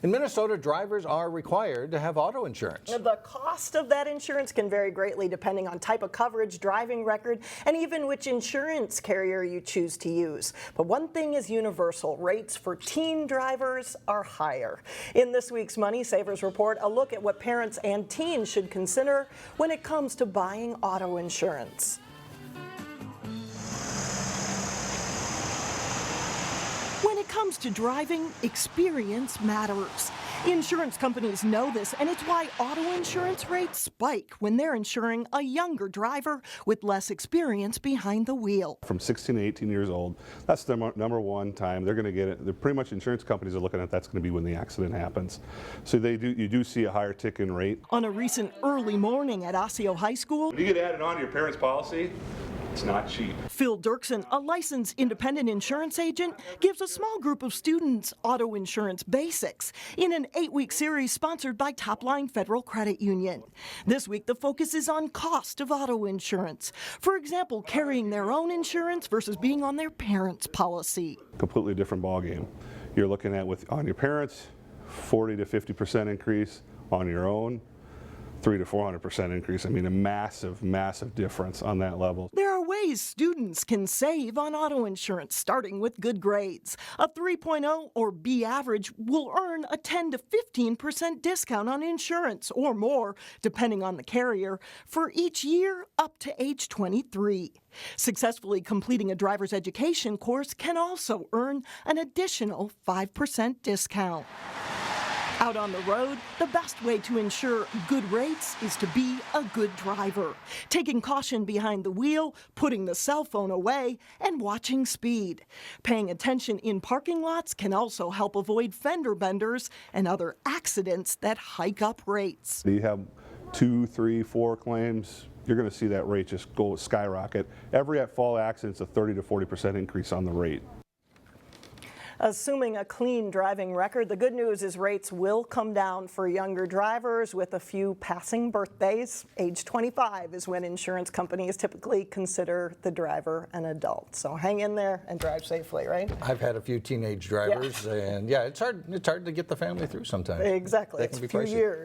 In Minnesota, drivers are required to have auto insurance. The cost of that insurance can vary greatly depending on type of coverage, driving record, and even which insurance carrier you choose to use. But one thing is universal: rates for teen drivers are higher. In this week's Money Savers Report, a look at what parents and teens should consider when it comes to buying auto insurance. When it comes to driving, experience matters. Insurance companies know this, and it's why auto insurance rates spike when they're insuring a younger driver with less experience behind the wheel. From 16 to 18 years old, that's the number one time they're going to get it. They're pretty much insurance companies are looking at that's going to be when the accident happens. So you do see a higher tick-in rate. On a recent early morning at Osseo High School, When you get added on to your parents' policy, it's not cheap. Phil Derksen, a licensed independent insurance agent, gives a small group of students auto insurance basics in an 8-week series sponsored by Topline Federal Credit Union. This week, the focus is on cost of auto insurance. For example, carrying their own insurance versus being on their parents' policy. Completely different ballgame. You're looking at on your parents, 40 to 50% increase. On your own, 300 to 400% increase. I mean, a massive, massive difference on that level. There are ways students can save on auto insurance, starting with good grades. A 3.0 or B average will earn a 10 to 15% discount on insurance, or more, depending on the carrier, for each year up to age 23. Successfully completing a driver's education course can also earn an additional 5% discount. Out on the road, the best way to ensure good rates is to be a good driver, taking caution behind the wheel, putting the cell phone away, and watching speed. Paying attention in parking lots can also help avoid fender benders and other accidents that hike up rates. You have 2, 3, 4 claims, you're going to see that rate just go skyrocket. Every at-fault accident's a 30 to 40% increase on the rate. Assuming a clean driving record, the good news is rates will come down for younger drivers with a few passing birthdays. Age 25 is when insurance companies typically consider the driver an adult. So hang in there and drive safely, right? I've had a few teenage drivers, and yeah, it's hard to get the family through sometimes. Exactly. That It's can a be few pricey. years.